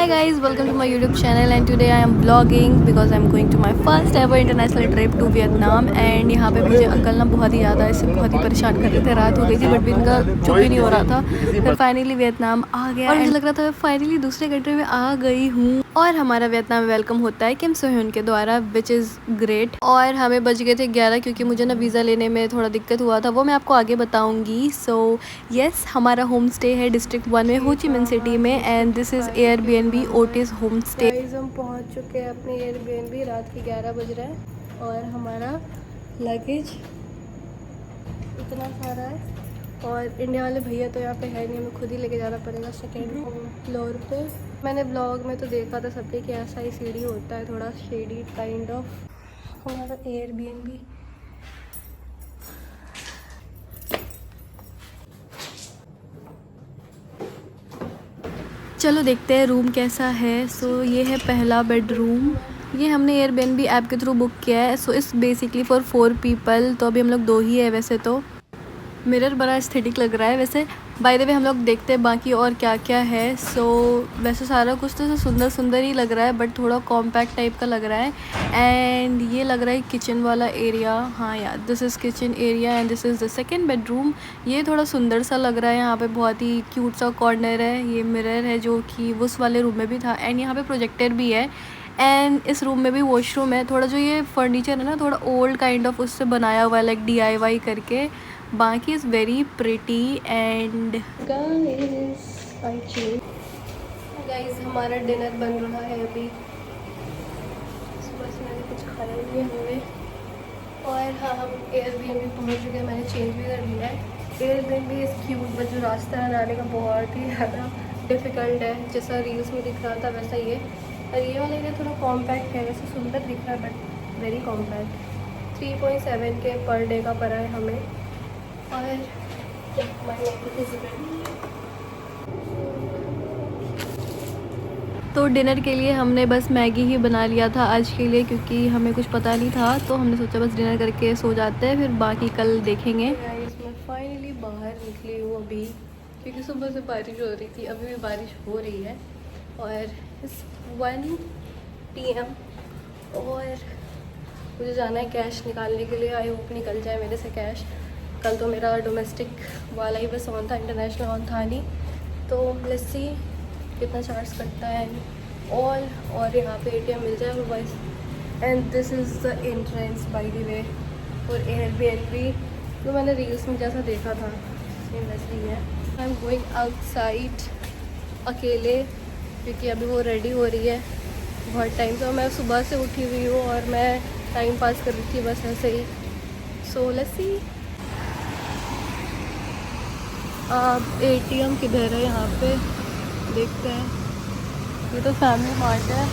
Hi guys, welcome to my YouTube channel and today I am vlogging because I am going to my first ever international trip to Vietnam and यहाँ पे मुझे uncle ना बहुत ही ज़्यादा ऐसे बहुत ही परेशान कर रहे थे। रात हो गई थी बट भी इनका चुप ही नहीं हो रहा था। फिर फाइनली वियतनाम आ गया और मुझे लग रहा था मैं फाइनली दूसरे कंट्री में आ गई हूँ और हमारा वियतनाम वेलकम होता है किम सो ह्यून के द्वारा विच इज़ ग्रेट। और हमें बज गए थे 11 क्योंकि मुझे ना वीज़ा लेने में थोड़ा दिक्कत हुआ था, वो मैं आपको आगे बताऊँगी। सो यस, हमारा होम स्टे है डिस्ट्रिक्ट 1 में हो ची मिन सिटी में and this is Airbnb Otis home stay. हम पहुँच चुके हैं अपने एयरबीएनबी, रात के 11 बज रहे हैं और हमारा लगेज इतना सारा है और इंडिया वाले भैया तो यहाँ पे है नहीं, हमें खुद ही लेके जाना पड़ेगा सेकेंड फ्लोर पे। मैंने ब्लॉग में तो देखा था सबके कि ऐसा ही सीढ़ी होता है, थोड़ा शेडी काइंड ऑफ। हमारा एयरबीएनबी चलो देखते हैं रूम कैसा है। सो ये है पहला बेडरूम, ये हमने एयरबीएनबी ऐप के थ्रू बुक किया है। So it's basically for 4 people, तो अभी हम लोग 2 ही है। वैसे तो मिरर बड़ा एस्थेटिक लग रहा है। वैसे बाय द वे हम लोग देखते हैं बाकी और क्या क्या है। सो वैसे सारा कुछ तो सुंदर सुंदर ही लग रहा है बट थोड़ा कॉम्पैक्ट टाइप का लग रहा है। एंड ये लग रहा है किचन वाला एरिया। हाँ यार, this is kitchen area and this is the second bedroom. ये थोड़ा सुंदर सा लग रहा है, यहाँ पे बहुत ही क्यूट सा कॉर्नर है। ये मिरर है जो कि उस वाले रूम में भी था एंड यहाँ पे प्रोजेक्टर भी है एंड इस रूम में भी वॉशरूम है। थोड़ा जो ये फर्नीचर है ना, थोड़ा ओल्ड काइंड ऑफ उससे बनाया हुआ है, लाइक DIY करके। बाकी is very pretty and guys हमारा डिनर बन रहा है अभी। सुबह से मैंने कुछ खाया नहीं है हमने। और हाँ, हम एयरबीएनबी पहुँच चुके हैं, मैंने चेंज भी कर लिया है। एयरबीएनबी इज़ क्यूट बट जो रास्ता है आने का बहुत ही ज़्यादा डिफ़िकल्ट है, जैसा रील्स में दिख रहा था वैसा ही है। और ये वाला एरिया थोड़ा कॉम्पैक्ट है, वैसे सुंदर दिख रहा है बट वेरी कॉम्पैक्ट। 3.7 के पर डे का पड़ा है हमें। और तो डिनर के लिए हमने बस मैगी ही बना लिया था आज के लिए क्योंकि हमें कुछ पता नहीं था, तो हमने सोचा बस डिनर करके सो जाते हैं, फिर बाकी कल देखेंगे। इसमें फाइनली बाहर निकली हूँ अभी क्योंकि सुबह से बारिश हो रही थी, अभी भी बारिश हो रही है और इस 1 PM और मुझे जाना है कैश निकालने के लिए। आई होप निकल जाए मेरे से कैश। कल तो मेरा डोमेस्टिक वाला ही बस ऑन था, इंटरनेशनल ऑन था नहीं। तो लेट्स सी कितना चार्ज करता है ऑल, और यहाँ पे ATM मिल जाए vice. And this is the entrance by the way for Airbnb. तो मैंने रील्स में जैसा देखा था सेम वैसे ही है। आई एम गोइंग आउटसाइड अकेले क्योंकि अभी वो रेडी हो रही है बहुत टाइम से। मैं सुबह से उठी हुई हूँ और मैं टाइम पास कर रही थी बस ऐसे ही। सो लेट्स सी ATM किधर है, यहाँ पे देखते हैं। ये तो फैमिली मार्ट है।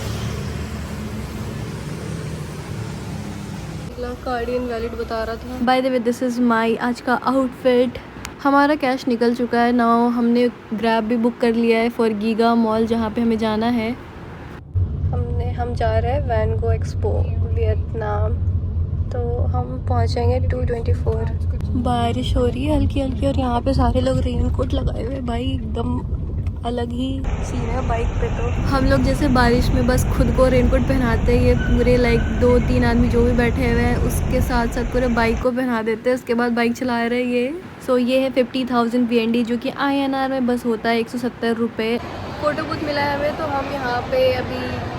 कार्ड इनवैलिड बता रहा था। By the way this is my आज का आउटफिट। हमारा कैश निकल चुका है नाउ। हमने ग्रैब भी बुक कर लिया है फॉर गीगा मॉल जहाँ पे हमें जाना है। हम जा रहे हैं वैन गो एक्सपो वियतनाम, तो हम पहुँचेंगे 2:24। बारिश हो रही है हल्की हल्की और यहाँ पे सारे लोग रेनकोट लगाए हुए। भाई एकदम अलग ही सीन है बाइक पे। तो हम लोग जैसे बारिश में बस खुद को रेनकोट पहनाते हैं, ये पूरे लाइक 2-3 आदमी जो भी बैठे हुए हैं उसके साथ साथ पूरे बाइक को पहना देते हैं, उसके बाद बाइक चला रहे हैं ये। सो ये है 50,000 VND जो कि INR में बस होता है 170 रुपये। फ़ोटो बूथ मिला है हमें, तो हम यहाँ पे अभी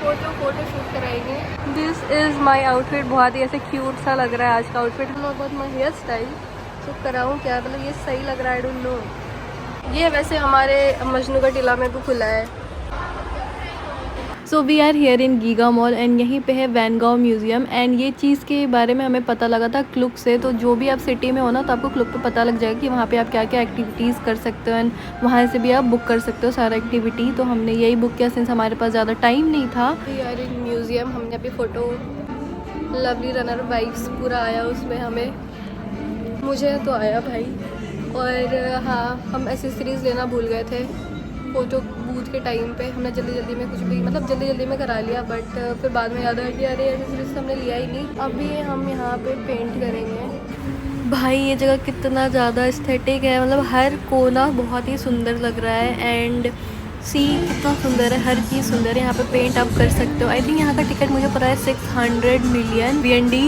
फोटो शूट कराएंगे। दिस इज़ माई आउटफिट, बहुत ही ऐसे क्यूट सा लग रहा है आज का आउटफिट। बहुत माई हेयर स्टाइल तो कराऊँ क्या, मतलब ये सही लग रहा है, आई डोंट नो। ये वैसे हमारे मजनू का टीला में भी खुला है। So we are here in Giga Mall and यहीं पे है वैन गॉ म्यूज़ियम। एंड ये चीज़ के बारे में हमें पता लगा था क्लुक से। तो जो भी आप सिटी में हो ना, तो आपको क्लुक पे पता लग जाएगा कि वहाँ पे आप क्या क्या एक्टिविटीज़ कर सकते हो एंड वहाँ से भी आप बुक कर सकते हो सारा एक्टिविटी। तो हमने यही बुक किया सिंस हमारे पास ज़्यादा टाइम नहीं था। We are in museum. हमने अभी फ़ोटो लवली रनर वाइब्स पूरा आया उसमें हमें, मुझे तो आया भाई। और हाँ, हम एसेसरीज़ लेना भूल गए थे फ़ोटो बूथ के टाइम पे। हमने जल्दी में कुछ भी मतलब जल्दी में करा लिया बट फिर बाद में याद आया कि अरे एसेसरीज हमने लिया ही नहीं। अभी हम यहाँ पे पेंट करेंगे। भाई ये जगह कितना ज़्यादा एस्थेटिक है, मतलब हर कोना बहुत ही सुंदर लग रहा है। एंड सी कितना सुंदर है, हर चीज़ सुंदर है। यहाँ पे पेंट आप कर सकते हो। आई थिंक यहाँ का टिकट मुझे पता है 600 मिलियन BND।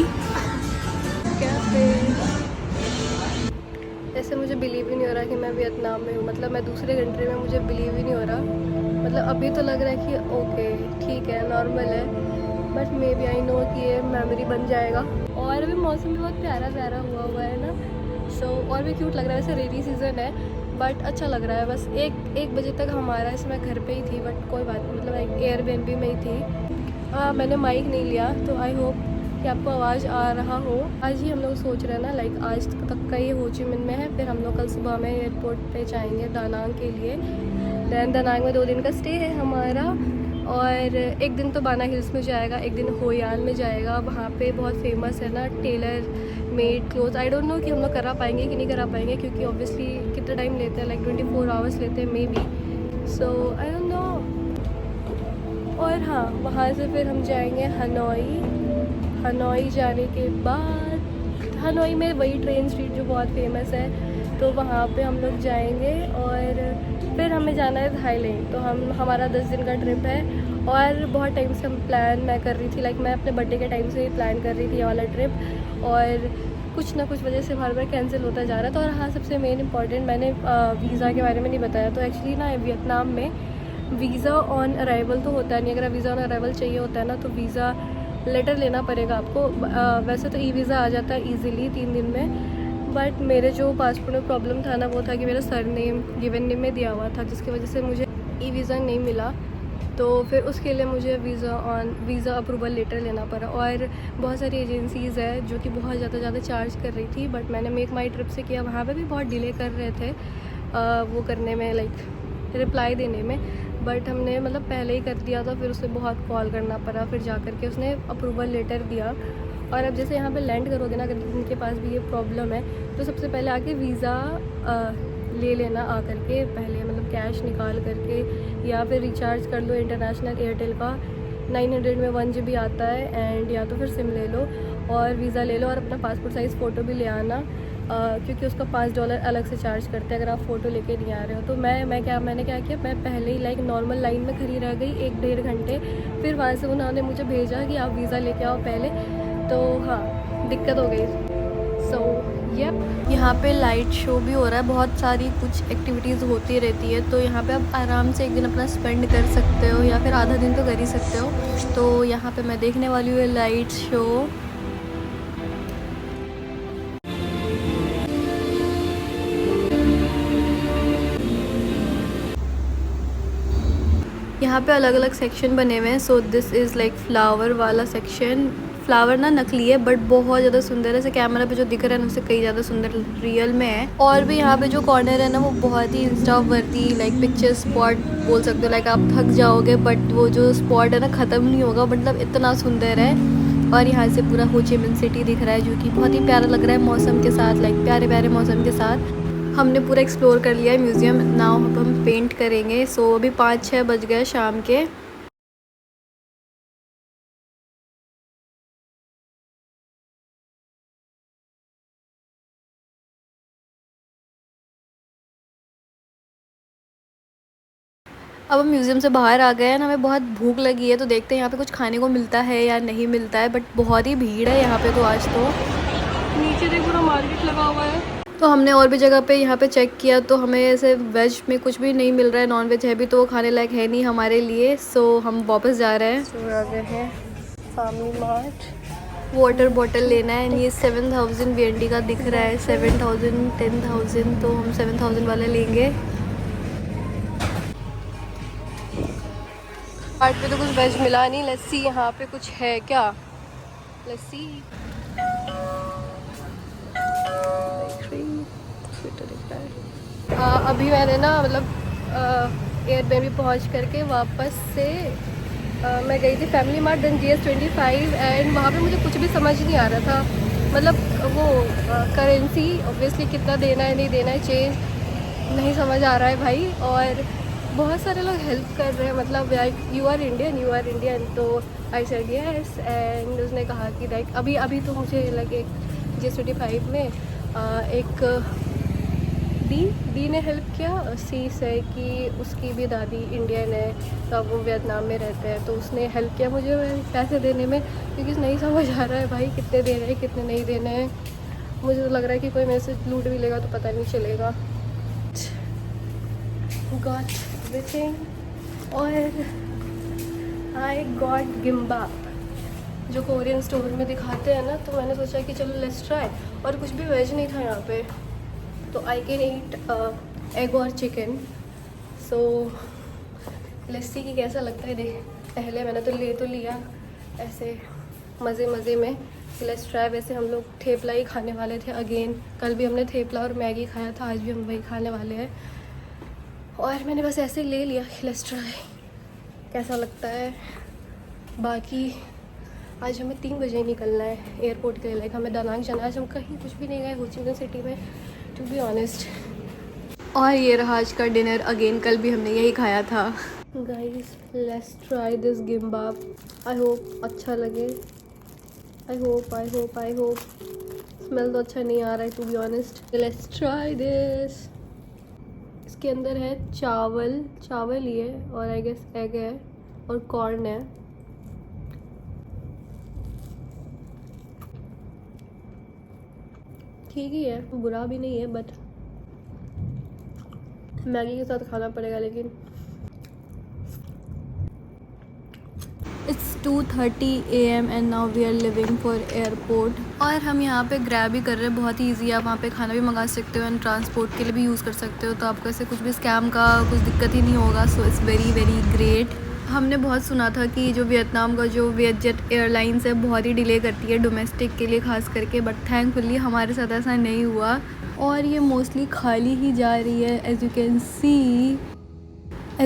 ऐसे मुझे बिलीव ही नहीं हो रहा कि मैं वियतनाम में हूँ, मतलब मैं दूसरे कंट्री में, मुझे बिलीव ही नहीं हो रहा। मतलब अभी तो लग रहा है कि ओके ठीक है, नॉर्मल है, but maybe I know कि ये मेमोरी बन जाएगा। और अभी मौसम भी बहुत प्यारा प्यारा हुआ है ना, सो और भी क्यूट लग रहा है। वैसे रेनी सीज़न है बट अच्छा लग रहा है। बस एक बजे तक हमारा इसमें घर पे ही थी, बट कोई बात नहीं, मतलब एक एयरबीएनबी में ही थी। मैंने माइक नहीं लिया, तो आई होप कि आपको आवाज़ आ रहा हो। आज ही हम लोग सोच रहे हैं ना, लाइक आज तक का ये हो ची मिन में है, फिर हम लोग कल सुबह में एयरपोर्ट पे जाएंगे दानांग के लिए। दैन दानांग में 2 दिन का स्टे है हमारा, और एक दिन तो बाना हिल्स में जाएगा, एक दिन होयान में जाएगा। वहाँ पे बहुत फेमस है ना tailor made cloth. I don't no कि हम लोग करा पाएंगे कि नहीं करा पाएंगे, क्योंकि ऑब्वियसली कितना टाइम लेते हैं, लाइक 24 आवर्स लेते हैं may be, so I don't no. और हाँ, वहाँ से फिर हम जाएंगे हनोई जाने के बाद हनोई में वही ट्रेन स्ट्रीट जो बहुत फेमस है, तो वहाँ पे हम लोग जाएंगे। और फिर हमें जाना है थाईलैंड, तो हमारा 10 दिन का ट्रिप है। और बहुत टाइम से हम प्लान मैं कर रही थी, लाइक मैं अपने बर्थडे के टाइम से ही प्लान कर रही थी ये वाला ट्रिप, और कुछ ना कुछ वजह से बार बार कैंसिल होता जा रहा था। और हाँ, सबसे मेन इंपॉर्टेंट, मैंने वीज़ा के बारे में नहीं बताया, तो एक्चुअली ना वियतनाम में वीज़ा ऑन अराइवल तो होता नहीं। अगर वीज़ा ऑन अराइवल चाहिए होता है ना, तो वीज़ा लेटर लेना पड़ेगा आपको। वैसे तो वीज़ा आ जाता है ईज़िली 3 दिन में, बट मेरे जो पासपोर्ट में प्रॉब्लम था ना, वो था कि मेरा सरनेम गिवन नेम में दिया हुआ था, जिसकी वजह से मुझे वीज़ा नहीं मिला। तो फिर उसके लिए मुझे वीज़ा अप्रूवल लेटर लेना पड़ा। और बहुत सारी एजेंसीज़ है जो कि बहुत ज़्यादा चार्ज कर रही थी, बट मैंने मेक माई ट्रिप से किया, वहाँ पे भी बहुत डिले कर रहे थे वो करने में, लाइक रिप्लाई देने में। बट हमने मतलब पहले ही कर दिया था, फिर उसे बहुत कॉल करना पड़ा, फिर जा कर के उसने अप्रूवल लेटर दिया। और अब जैसे यहाँ पे लैंड करोगे ना, अगर उनके पास भी ये प्रॉब्लम है, तो सबसे पहले आके वीज़ा ले लेना आ करके पहले, मतलब कैश निकाल करके, या फिर रिचार्ज कर लो इंटरनेशनल एयरटेल का 900 में 1 GB आता है, एंड या तो फिर सिम ले लो और वीज़ा ले लो। और अपना पासपोर्ट साइज़ फ़ोटो भी ले आना, क्योंकि उसका $5 अलग से चार्ज करते हैं अगर आप फ़ोटो लेके नहीं आ रहे हो। तो मैंने क्या किया, मैं पहले ही लाइक नॉर्मल लाइन में खड़ी रह गई 1-1.5 घंटे। फिर वहाँ से उन्होंने मुझे भेजा कि आप वीज़ा लेके आओ पहले, तो हाँ दिक्कत हो गई। सो यहाँ पे लाइट शो भी हो रहा है, बहुत सारी कुछ एक्टिविटीज़ होती रहती है, तो यहाँ पे आप आराम से एक दिन अपना स्पेंड कर सकते हो, या फिर आधा दिन तो कर ही सकते हो। तो यहाँ पे मैं देखने वाली हूँ लाइट शो। यहाँ पे अलग अलग सेक्शन बने हुए हैं। So this is like flower वाला सेक्शन। फ्लावर ना नकली है बट बहुत ज़्यादा सुंदर है, ऐसे कैमरा पे जो दिख रहा है ना उससे कई ज़्यादा सुंदर रियल में है। और भी यहाँ पे जो कॉर्नर है ना, वो बहुत ही इंस्टा वर्दी, लाइक पिक्चर स्पॉट बोल सकते हो। लाइक आप थक जाओगे बट वो जो स्पॉट है ना ख़त्म नहीं होगा, मतलब इतना सुंदर है। और यहाँ से पूरा हो ची मिन सिटी दिख रहा है, जो कि बहुत ही प्यारा लग रहा है मौसम के साथ, लाइक प्यारे प्यारे मौसम के साथ। हमने पूरा एक्सप्लोर कर लिया है म्यूज़ियम। नाउ अब हम पेंट करेंगे। सो अभी 5-6 बज गए शाम के। अब हम म्यूज़ियम से बाहर आ गए हैं, हमें बहुत भूख लगी है, तो देखते हैं यहाँ पे कुछ खाने को मिलता है या नहीं मिलता है। बट बहुत ही भीड़ है यहाँ पे, तो आज तो नीचे देख पूरा मार्केट लगा हुआ है। तो हमने और भी जगह पे यहाँ पे चेक किया, तो हमें ऐसे वेज में कुछ भी नहीं मिल रहा है, नॉन वेज है भी तो वो खाने लायक है नहीं हमारे लिए। सो हम वापस जा रहे हैं। सो आ गए हैं फैमिली मार्ट। वाटर बॉटल लेना है, ये 7000 VND का दिख रहा है, 7000 10,000, तो हम 7000 वाला लेंगे। मार्ट पे तो कुछ वेज मिला नहीं। लस्सी यहाँ पे कुछ है क्या? लस्सी अभी मैंने ना मतलब एयरबीएनबी पहुँच करके वापस से मैं गई थी family mart, then GS25, and वहाँ पे मुझे कुछ भी समझ नहीं आ रहा था। मतलब वो करेंसी ऑब्वियसली कितना देना है नहीं देना है, चेंज नहीं समझ आ रहा है भाई। और बहुत सारे लोग हेल्प कर रहे हैं, मतलब लाइक यू आर इंडियन, तो आई सेड यस। एंड उसने कहा कि लाइक अभी तो मुझे लाइक एक GS25 में एक दी ने हेल्प किया सी से कि उसकी भी दादी इंडियन है, तो अब वो वियतनाम में रहते हैं, तो उसने हेल्प किया मुझे पैसे देने में, क्योंकि नहीं समझ आ रहा है भाई कितने देने हैं कितने नहीं देने हैं। मुझे तो लग रहा है कि कोई मेरे से लूट भी लेगा तो पता नहीं चलेगा। गॉट एवरीथिंग और आई गॉट गिम्बाप जो कोरियन स्टोर में दिखाते हैं ना, तो मैंने सोचा कि चलो लेट्स ट्राई। और कुछ भी वेज नहीं था यहाँ पे, तो आई कैन ईट एग और चिकन। सो लेट्स सी कि कैसा लगता है। देख पहले मैंने तो ले तो लिया ऐसे मज़े मज़े में, लेट्स ट्राई। वैसे हम लोग थेपला ही खाने वाले थे अगेन, कल भी हमने थेपला और मैगी खाया था, आज भी हम वही खाने वाले हैं। और मैंने बस ऐसे ले लिया, लेट्स ट्राई कैसा लगता है। बाकी आज हमें 3 बजे निकलना है एयरपोर्ट के लिए, लाइक हमें दानांग जाना है। आज हम कहीं कुछ भी नहीं गए हो ची मिन्ह सिटी में, टू बी ऑनेस्ट। और ये रहा आज का डिनर अगेन, कल भी हमने यही खाया था। Guys let's try this gimbap, I hope अच्छा लगे। आई होप स्मेल तो अच्छा नहीं आ रहा है to be honest. Let's try this. इसके अंदर है चावल ही है, और आई गेस एग है और कॉर्न है। ठीक ही है, बुरा भी नहीं है, बट मैगी के साथ खाना पड़ेगा। लेकिन It's 2:30 AM and now we are leaving for airport। और हम यहाँ पे ग्रैब ही कर रहे हैं, बहुत ही ईजी है। आप वहाँ पे खाना भी मंगा सकते हो एंड ट्रांसपोर्ट के लिए भी यूज़ कर सकते हो, तो आपको ऐसे कुछ भी स्कैम का कुछ दिक्कत ही नहीं होगा। So it's very very great. हमने बहुत सुना था कि जो वियतनाम का जो वियतजेट एयरलाइंस है बहुत ही डिले करती है डोमेस्टिक के लिए ख़ास करके, बट थैंकफुली हमारे साथ ऐसा नहीं हुआ। और ये मोस्टली खाली ही जा रही है, as you can see I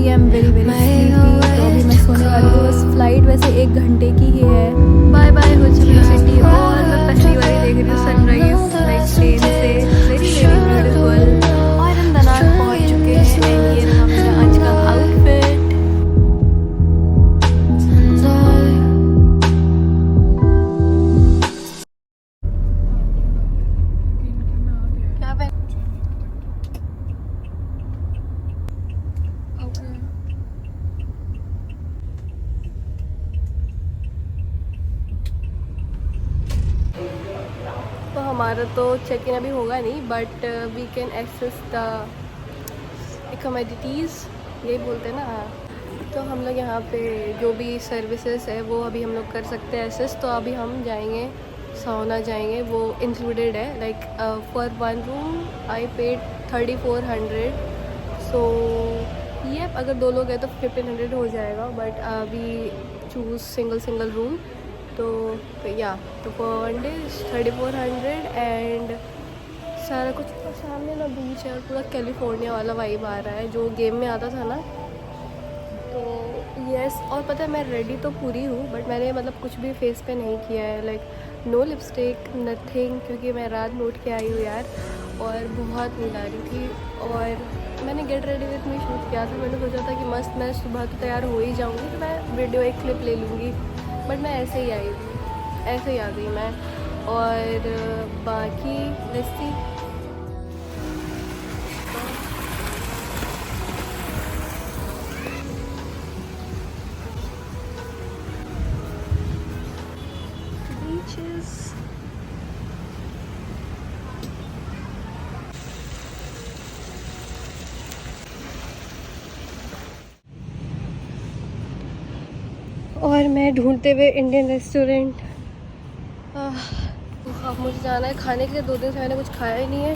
am very very sleepy. तो अभी मैं सोने वाली हूँ। बस फ्लाइट वैसे 1 घंटे की ही है। बाय बाय हो ची मिन्ह सिटी। और मैं पहली बार देख रही हूँ सनराइज लाइक ट्रेन से, वेरी वेरी ब्यूटीफुल। और हम दानांग पहुँच चुके हैं एंड ये रहा मेरा आज का आउटफिट। तो हमारा तो चेक इन अभी होगा नहीं, but we can access the commodities, ये बोलते हैं ना। तो हम लोग यहाँ पे जो भी सर्विसेज है वो अभी हम लोग कर सकते हैं एक्सेस। तो अभी हम जाएंगे सौना जाएंगे, वो इंक्लूडेड है। Like for 1 room I paid 3400। सो ये अगर 2 लोग हैं तो 1500 हो जाएगा, बट अभी चूज़ सिंगल रूम। तो या तो फॉर 1 डे 3400 एंड सारा कुछ। और सामने ना बीच है और पूरा कैलिफोर्निया वाला वाइब आ रहा है जो गेम में आता था ना। तो यस, और पता है मैं रेडी तो पूरी हूँ, बट मैंने मतलब कुछ भी फेस पे नहीं किया है, लाइक नो लिपस्टिक नथिंग, क्योंकि मैं रात में उठ के आई हूँ यार और बहुत नींद आ रही थी। और मैंने get ready with me shoot किया था। मैंने सोचा था कि मस्त मैं सुबह तो तैयार हो ही जाऊँगी, तो मैं वीडियो एक क्लिप ले लूँगी, बट मैं ऐसे ही आई थी, ऐसे ही आ गई मैं। और बाकी रेसिपी बीचेस। और मैं ढूंढते हुए इंडियन रेस्टोरेंट। अब मुझे जाना है खाने के लिए। 2 दिन से मैंने कुछ खाया ही नहीं है,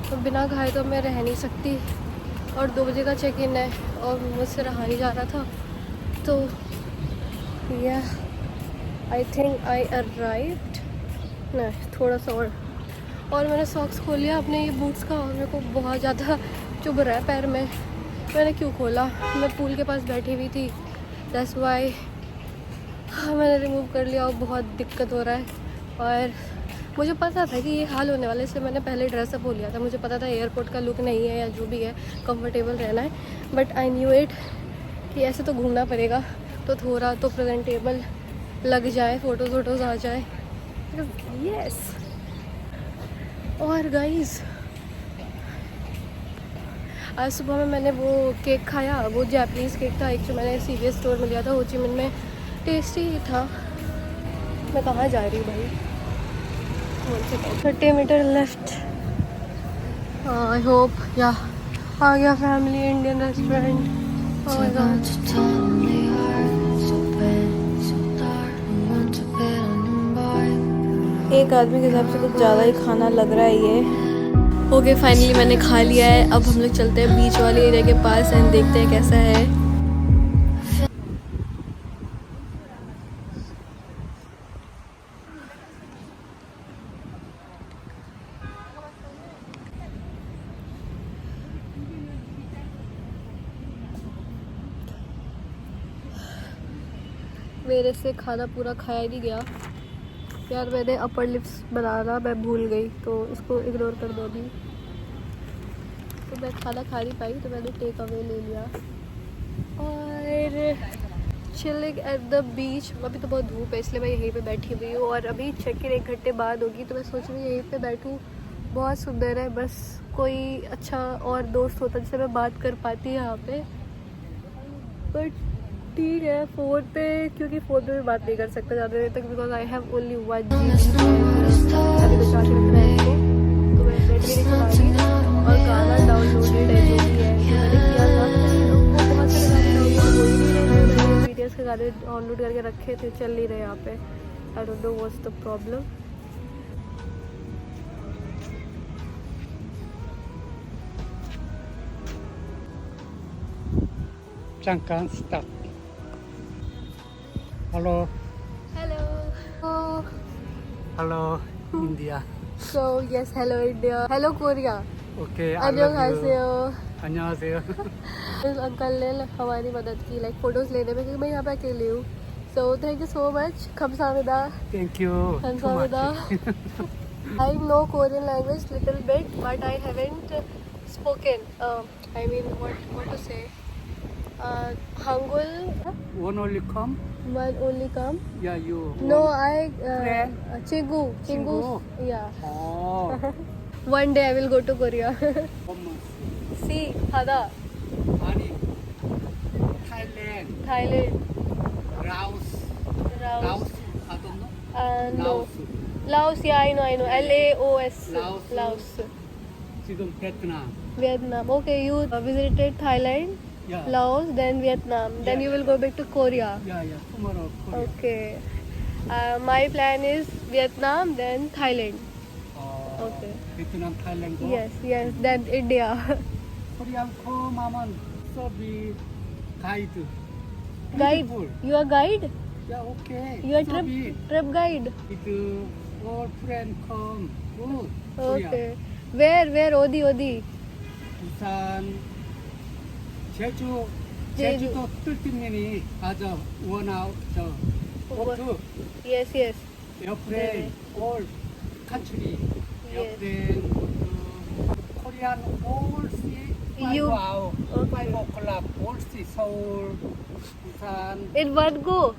तो बिना खाए तो मैं रह नहीं सकती। और 2 बजे का चेक इन है और मुझसे रहा नहीं जा रहा था। तो या आई थिंक आई अराइव्ड, नहीं थोड़ा सा और मैंने सॉक्स खोल लिया अपने ये बूट्स का, और मेरे को बहुत ज़्यादा चुभ रहा है पैर में। मैंने क्यों खोला, मैं पूल के पास बैठी हुई थी, दैट्स वाई मैंने रिमूव कर लिया और बहुत दिक्कत हो रहा है। और मुझे पता था कि ये हाल होने वाला है, इसलिए मैंने पहले ड्रेसअप हो लिया था। मुझे पता था एयरपोर्ट का लुक नहीं है या जो भी है, कंफर्टेबल रहना है, बट आई न्यू इट कि ऐसे तो घूमना पड़ेगा, तो थोड़ा तो प्रेजेंटेबल लग जाए, फ़ोटोज़ आ जाए। यस। और गाइस आज सुबह में मैंने वो केक खाया, वो जापानीज़ केक था एक जो मैंने CVS स्टोर में लिया था हो ची मिन में, टेस्टी ही था। मैं कहाँ जा रही हूँ भाई? 30 मीटर लेफ्ट। आई होप या आ गया family Indian restaurant. Oh my God. एक आदमी के हिसाब से कुछ ज़्यादा ही खाना लग रहा है ये। ओके फाइनली मैंने खा लिया है। अब हम लोग चलते हैं बीच वाले एरिया के पास एंड देखते हैं कैसा है। मेरे से खाना पूरा खाया नहीं गया यार। मैंने अपर लिप्स बनाना मैं भूल गई तो इसको इग्नोर कर दो अभी। तो मैं खाना खा नहीं पाई तो मैंने टेक अवे ले लिया। और चिलिंग एट द बीच। अभी तो बहुत धूप है इसलिए मैं यहीं पे बैठी हुई हूँ और अभी चेक इन 1 घंटे बाद होगी तो मैं सोच रही हूँ यहीं पे बैठूँ। बहुत सुंदर है, बस कोई अच्छा और दोस्त होता जिससे मैं बात कर पाती यहाँ पे। बट ठीक है फ़ोन पे, क्योंकि फ़ोन पे भी बात नहीं कर सकता ज़्यादा देर तक because I have only 1 GB अभी बचा के रखना है इसको। तो मैं नेट भी नहीं चला रही और गाना डाउनलोडेड है जो भी है जो मैंने किया था। वो बहुत सारे गाने डाउनलोड हो ही नहीं रहे थे। मैंने BTS के गाने डाउनलोड करके रखे थे, चल नहीं रहे यहाँ पे। I don't know what's the problem. 잠깐 스탑. Hello, hello. hello, India. So yes, hello India, hello Korea। Okay, I love you. 안녕하세요। 안녕하세요. इस अंकल ने हमारी मदद की लाइक फ़ोटोज़ लेने में क्योंकि मैं यहाँ पे अकेली हूँ। So thank you so much. 감사합니다। Thank you. Too 감사합니다। much. I know Korean language little bit but I haven't spoken. I mean what to say? Hangul One only come? one only come. Yeah, you. No, one. Friend? Chingu. Chingu? Yeah. Oh. One day I will go to Korea. See, Hada, 아니, Thailand, Thailand, Laos, Laos. I don't know. No. Laos. Laos, yeah, I know. LAOS. Laos. Laos. 지금 베트남. Vietnam. Okay, you visited Thailand, Yeah. Laos, then Vietnam. Then Yeah. you will go back to Korea. Yeah, tomorrow Korea. Okay. My plan is Vietnam, then Thailand. Okay. 베트남, Thailand go. Yes, then India. Korean come 하면 서비 가이드. Guide. Beautiful. You are guide? Yeah, okay. You are 서비 trip guide? with all friend come. Good. Okay. Where? Odi. 부산, 제주, 제주. 제주도 뜰띠님이 아저 원아웃 저 보트 Yes. 에어플레인 all country Yes. 에어플레인 코리안 all sea You- 5 hour Okay. 5 o'clock all sea 서울 부산 In one go?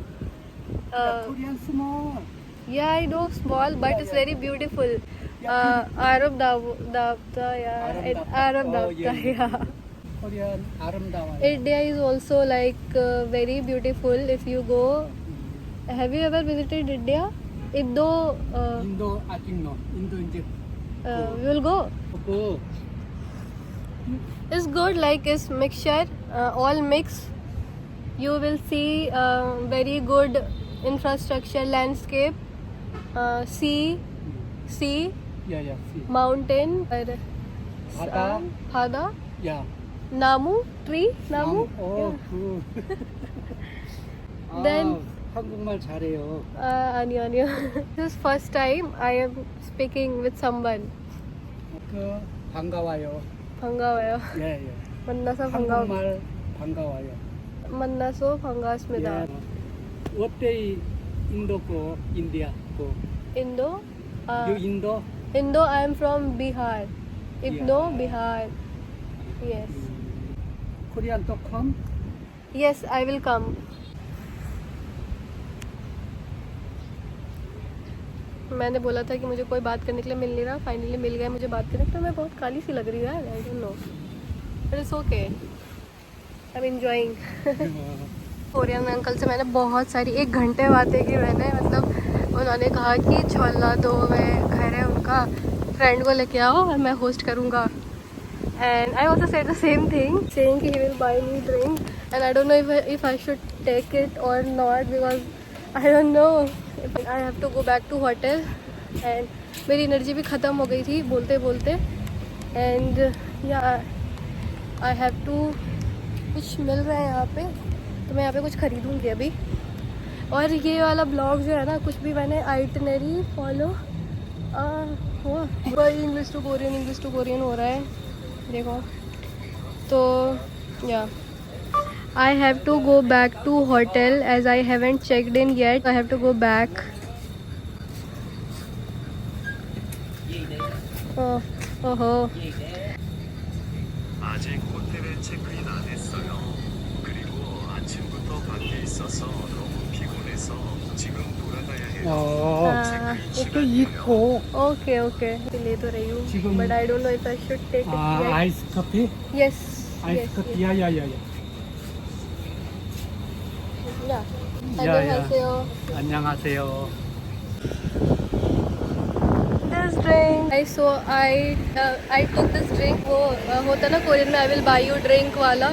코리안 small Yeah, I know, small, but it's very beautiful. Arab Dabta, yeah. Arab Oh, Dabta, yeah. yeah. 코리안 아름다워요. India is also like very beautiful if you go. Have you ever visited India? Indo, 인도 아직 no. 인도 이제 we will go. 고 It's good, like it's mixture, all mix. You will see very good infrastructure, landscape, sea, 야야 mountain, 바다. Phada, 야 Namu, tree, Namu. 오, 굿. Then- 한국말 잘해요. 아니요. This is first time I am speaking with someone. 그 반가워요. 반가워요. 예. 만나서 한국말 반가워요. 만나서 반갑습니다. What day Indo go? India go? Indo. You Indo? Indo, I am from Bihar. Indo, Yeah. Bihar. Yes. Korean to come? Yes, I will come. मैंने बोला था कि मुझे कोई बात करने के लिए मिल नहीं रहा, फाइनली मिल गया मुझे बात करने के लिए। तो मैं बहुत काली सी लग रही हूँ यार, आई don't no. But it's okay, I am enjoying. Korean uncle से मैंने बहुत सारी 1 घंटे बातें की मैंने, मतलब उन्होंने कहा कि छोला दो, मैं घर है उनका, फ्रेंड को लेके आओ और मैं होस्ट करूँगा। And I also said the same thing, saying कि he will buy me drink and I don't know if I should take it और not, because I don't know, I have to go back to hotel and मेरी energy भी ख़त्म हो गई थी बोलते बोलते। एंड या आई हैव टू, कुछ मिल रहा है यहाँ पे तो मैं यहाँ पे कुछ ख़रीदूँगी अभी। और ये वाला ब्लॉग जो है ना, कुछ भी मैंने आइटनरी फॉलो हुआ, इंग्लिश टू कोरियन हो रहा है देखो। तो या I have to go back to hotel as I haven't checked in yet, I have to go back. ओहो, 아직 호텔에 체크인 안 했어요. 그리고 아침부터 밖에 있어서 너무 피곤해서 지금 돌아가야 해요. 오케이, 이코. ओके ओके ले तो रही हूँ, chicken- but I don't know if I should take it. 아이스 커피? Yes 아이스 커피, 야야야야. 안녕하세요। 안녕하세요. This drink, I took this drink, वो होता ना Korean में, I will by you drink वाला,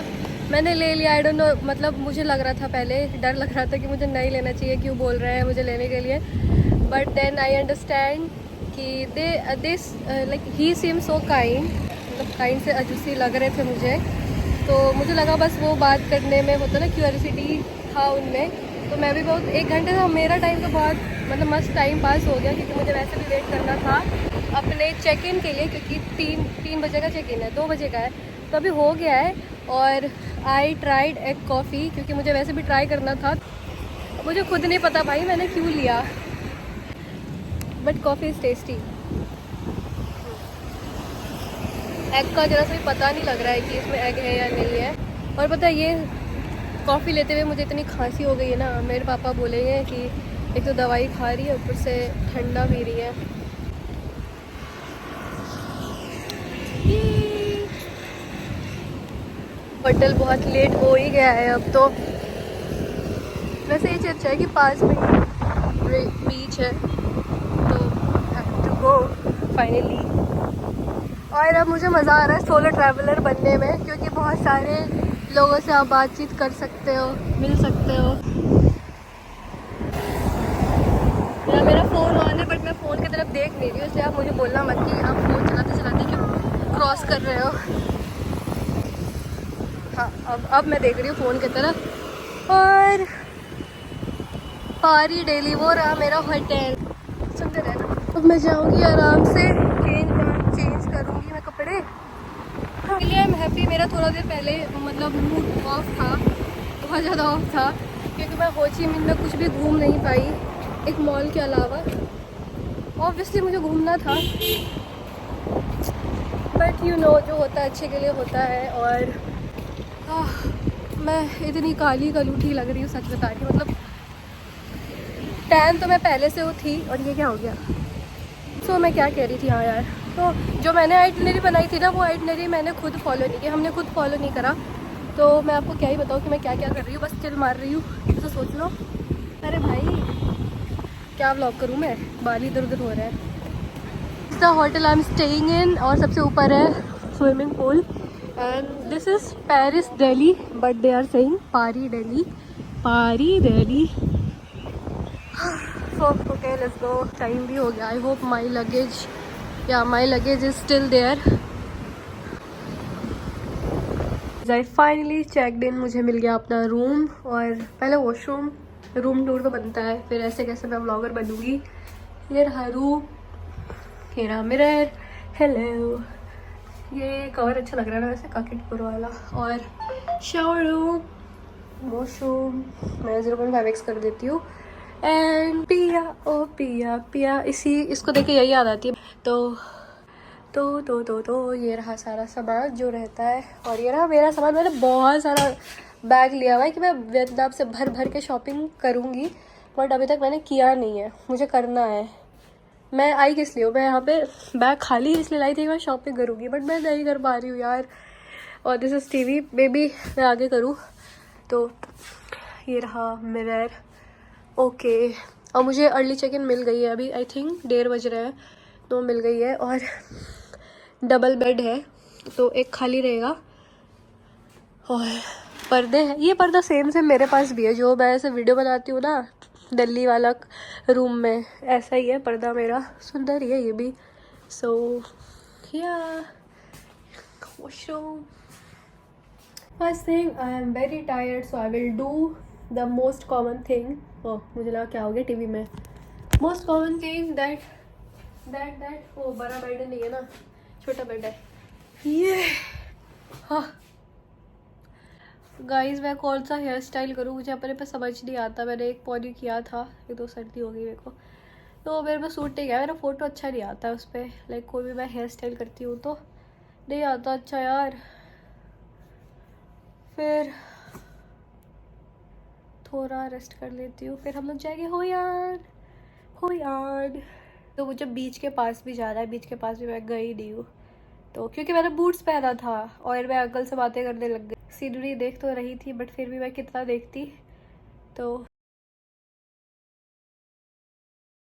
मैंने ले लिया। आई डोंट नो, मतलब मुझे लग रहा था पहले, डर लग रहा था कि मुझे नहीं लेना चाहिए, क्यों बोल रहे हैं मुझे लेने के लिए, बट देन आई अंडरस्टैंड कि this like he seem so kind, मतलब काइंड से अजूसी लग रहे थे मुझे, तो मुझे लगा बस वो बात करने में होता ना क्यूरियोसिटी था उनमें, तो मैं भी बहुत 1 घंटे था मेरा टाइम, तो बहुत मतलब मस्त टाइम पास हो गया, क्योंकि मुझे वैसे भी वेट करना था अपने चेक इन के लिए, क्योंकि 3 बजे का चेक इन है, 2 बजे का है, तो अभी हो गया है। और आई ट्राइड एग कॉफ़ी, क्योंकि मुझे वैसे भी ट्राई करना था, मुझे खुद नहीं पता भाई मैंने क्यों लिया, but coffee is tasty. Egg का जरा सा भी पता नहीं लग रहा है कि इसमें एग है या नहीं है। और पता है, ये कॉफ़ी लेते हुए मुझे इतनी खांसी हो गई है ना, मेरे पापा बोलेंगे कि एक तो दवाई खा रही है, ऊपर से ठंडा पी रही है। होटल बहुत लेट हो ही गया है अब तो, वैसे ये चर्चा है कि 5 मिनट बीच है, तो हैव टू गो फाइनली। और अब मुझे मज़ा आ रहा है सोलो ट्रैवलर बनने में, क्योंकि बहुत सारे लोगों से आप बातचीत कर सकते हो, मिल सकते हो। मेरा फ़ोन ऑन है, बट मैं फ़ोन की तरफ देख नहीं रही हूँ, इसलिए आप मुझे बोलना मत कि आप फ़ोन चलाते चलाते क्यों क्रॉस कर रहे हो। हाँ, अब मैं देख रही हूँ फ़ोन की तरफ। और पारी डेली, वो रहा मेरा होटल, सुनते रहना। अब मैं जाऊँगी आराम से, चेंज करूँगी मैं कपड़े। इसलिए आई एम हैप्पी, मेरा थोड़ा देर पहले मतलब मूड ऑफ था, बहुत ज़्यादा ऑफ था, क्योंकि मैं हो ची मिन में कुछ भी घूम नहीं पाई एक मॉल के अलावा। ऑब्वियसली मुझे घूमना था, बट यू नो, जो होता है अच्छे के लिए होता है। और मैं इतनी काली कलूठी लग रही हूँ, सच बता रही हूँ, मतलब टैन तो मैं पहले से वो थी। और ये क्या हो गया? सो मैं क्या कह रही थी, हाँ यार, तो जो मैंने आइटनरी बनाई थी ना, वो आइटनरी मैंने खुद फॉलो नहीं की, हमने खुद फॉलो नहीं करा, तो मैं आपको क्या ही बताऊँ कि मैं क्या क्या कर रही हूँ, बस चिल मार रही हूँ, तो सोच लो। अरे भाई क्या व्लॉग करूँ मैं, बाल इधर उधर हो रहा है। The hotel I am staying in, और सबसे ऊपर है swimming pool, and this is Paris Delhi, but they are saying Paris Delhi, Paris Delhi. Okay let's go, time भी हो गया। आई होप माई लगेज, या my luggage is still there. I finally checked in, मुझे मिल गया अपना रूम, और पहले वॉशरूम, रूम टूर तो बनता है, फिर ऐसे कैसे मैं व्लॉगर बनूंगी। ये रहा रूम, ये रहा मिरर, हेलो, ये कवर अच्छा लग रहा है ना वैसे, काकेटपुर वाला। और शावर रूम, वॉशरूम मैं 0.5x कर देती हूँ। एंड पिया, ओ पिया पिया, इसको देख के यही याद आती है। तो ये रहा सारा सामान जो रहता है, और ये रहा मेरा सामान। मैंने बहुत सारा बैग लिया हुआ है कि मैं वियतनाम से भर भर के शॉपिंग करूँगी, बट अभी तक मैंने किया नहीं है, मुझे करना है। मैं आई किस लिए हूँ, मैं यहाँ पे बैग खाली इसलिए लाई थी कि मैं शॉपिंग करूँगी, बट मैं नहीं कर पा रही हूँ यार। और दिस इज़ टीवी। बेबी मैं आगे करूँ तो ये रहा मिरर। ओके, और मुझे अर्ली चेक इन मिल गई है अभी, आई थिंक 1:30 बज रहे हैं तो मिल गई है। और डबल बेड है तो एक खाली रहेगा। और पर्दे हैं, ये पर्दा सेम मेरे पास भी है, जो मैं ऐसे वीडियो बनाती हूँ ना दिल्ली वाला रूम में, ऐसा ही है पर्दा मेरा, सुंदर ही है ये भी। So yeah washroom. First thing, I am very tired so I will do the most common thing. Oh मुझे लगा क्या हो गया टीवी में। मोस्ट कॉमन थिंग दैट ओ बड़ा बेड नहीं है ना, छोटा बेड है ये। हाँ गाइस, मैं कौन सा हेयर स्टाइल करूँ मुझे अपने पे समझ नहीं आता। मैंने एक पॉनी किया था, ये तो सर्दी हो गई मेरे को, तो मेरे में सूट नहीं गया, मेरा फ़ोटो अच्छा नहीं आता उस पर। लाइक कोई भी मैं हेयर स्टाइल करती हूँ तो नहीं आता अच्छा यार। फिर थोड़ा रेस्ट कर लेती हूँ, फिर हम लोग जाएंगे हो यार। तो मुझे बीच के पास भी जाना है, बीच के पास भी मैं गई नहीं हूँ तो, क्योंकि मैंने बूट्स पहना था और मैं अंकल से बातें करने लग गई। सीनरी देख तो रही थी बट फिर भी मैं कितना देखती, तो